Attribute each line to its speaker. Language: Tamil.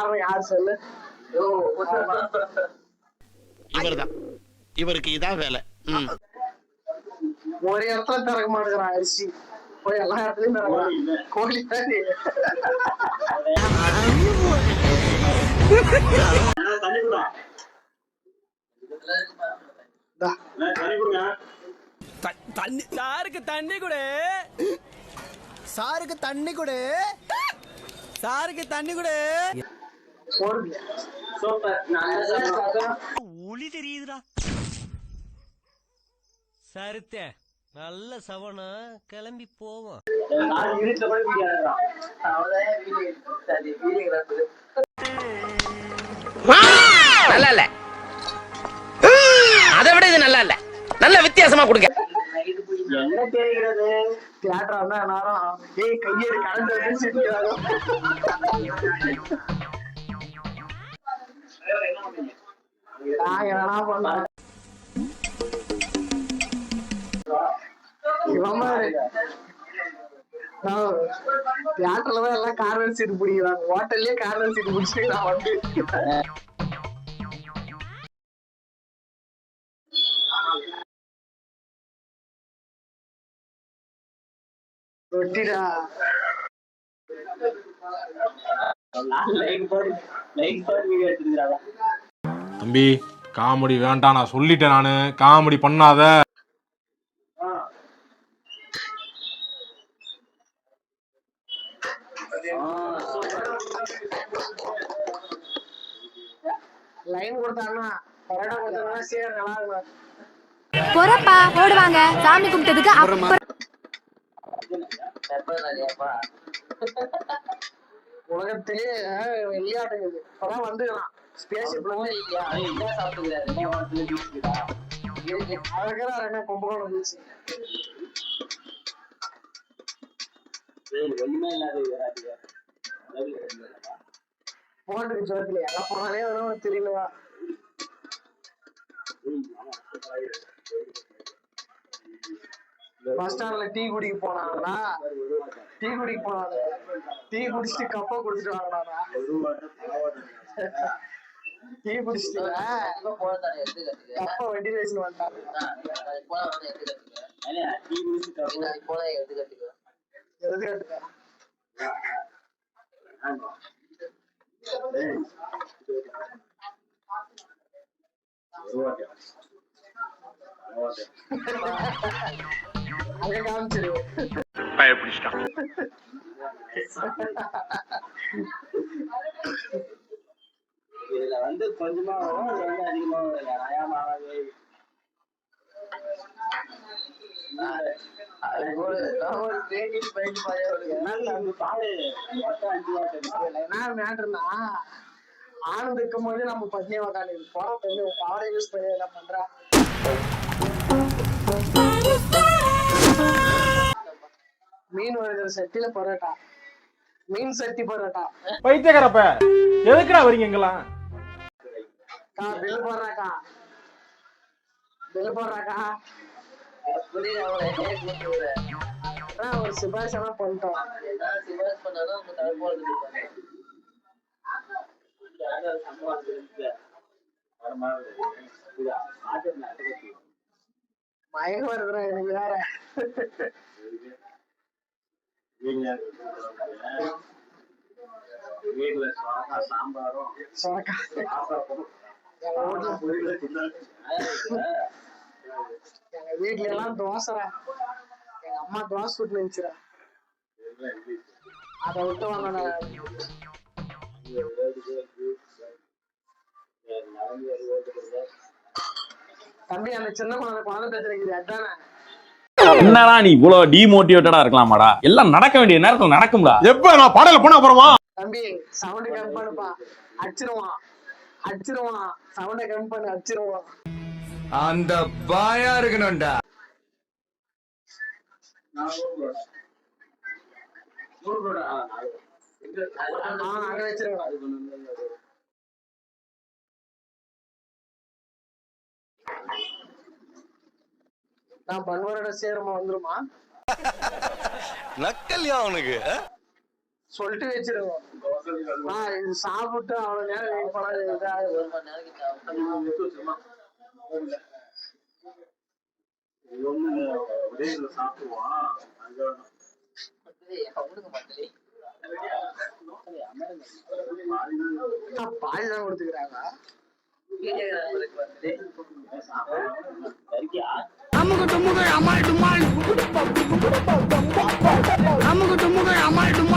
Speaker 1: காரணம் யார் சொல்லு?
Speaker 2: இவர்தான். இவருக்கு இதான் வேலை.
Speaker 1: ஒரு இடத்துல திறக்க மாட்டேங்கிறான் அரிசி. போய் எல்லா இடத்துலயும் திறக்கிறான். கோழி தானே.
Speaker 3: சாருக்கு தண்ணி கொடு, சாருக்கு தண்ணி கொடு, சாருக்கு தண்ணி கொடு. ஒளி தெரியுதுடா. சருத்த நல்ல சவனா கிளம்பி போவோம்.
Speaker 2: நல்லா இல்ல, அதை விட இது நல்லா இல்ல. நல்ல வித்தியாசமா கொடுங்க.
Speaker 1: என்ன தெரிகிறது? தியேட்டர் வந்தா நேரம் கையேறி கலந்து தியேட்டர்லதான் எல்லாம் கார்னர் சீட் பிடிக்கிறாங்க. ஹோட்டல்லயே கார்னர் சீட் பிடிச்சிட்டு நான் வந்து
Speaker 4: தம்பி காமெடி வேண்டாம், நான் சொல்லிட்டேன். நானு காமெடி பண்ணாத.
Speaker 1: லைன் கொடுத்தாங்கன்னா பரோட்டா கொடுத்தாங்கன்னா சேர் நல்லா இருக்கும்.
Speaker 5: பொறப்பா போடுவாங்க சாமி கும்பிட்டதுக்கு.
Speaker 1: உலகத்திலே விளையாட்டுங்குது இப்பதான் வந்துக்கலாம். கும்பகோணம் பீச் போட்டுக்கு சோத்துல எல்லாம் போனாலே வரும் தெரியலவா. பஸ் ஸ்டாண்ட்ல டீ குடிக்க போனாங்களா? டீ குடிக்க போனாங்க. டீ குடிச்சிட்டு கப்ப குடிச்சிட்டு வாங்கினாரா? டீ குடிச்சிட்டு கப்ப வண்டியில வச்சுட்டு வந்துட்டாங்க. எது கட்டுக்க அங்க காமிச்சிரு. இதுல வந்து கொஞ்சமா வரும், அதிகமா ஆனந்த் இருக்கும் போது நம்ம பத்னியா உட்காந்து போற பெண்ணு பவரை யூஸ் பண்ணி என்ன பண்றா? மீன் வருகிற சட்டியில பரோட்டா, மீன் சட்டி பரோட்டா.
Speaker 4: பைத்தியக்காரப்ப எதுக்குடா வரீங்க எங்கெல்லாம்?
Speaker 1: பில் போடுறாக்கா, பில் போடுறாக்கா. ஒரு சிபாரிசு எல்லாம் பண்ணிட்டோம். சிபாரிசு பண்ணாதான் உங்க தலைப்போது மயக்கம் வருதுடா எனக்கு வேற. சாம்பாரும் எங்க வீட்டுல எல்லாம் தோசைடா. எங்க அம்மா தோசை விட்டு நினைச்சுடா. அதை விட்டு வாங்க. தம்பி அந்த சின்ன குழந்தை பேசுறீங்க அதானே?
Speaker 6: என்னடா நீ இவ்வளவு டிமோட்டிவேட்டடா இருக்கலாமாடா? எல்லாம் நடக்க வேண்டிய நேரத்துல நடக்கும்டா.
Speaker 4: எப்ப நான் பாடல போனா அப்புறமா
Speaker 1: தம்பி சவுண்ட் கம் பண்ணுப்பா. அடிச்சிருவான் அடிச்சிருவான். சவுண்ட கம் பண்ணி அடிச்சிருவான்.
Speaker 3: அந்த பாயா இருக்கணும்டா.
Speaker 1: அங்க வச்சிருவா. நான் பன்வரோட சேரமா வந்துருமா?
Speaker 3: நக்கல்யா அவனுக்கு
Speaker 1: சொல்லிட்டு வச்சிருவோம். இது சாப்பிட்டு அவ்வளவு நேரம் வெயிட் பண்ணா இதாகுது. பாதி தான் கொடுத்துக்கிறாங்க.
Speaker 3: அமுகு டுமுகு அமால் டுமால் அமுகு டுமுகு அமால் டுமால்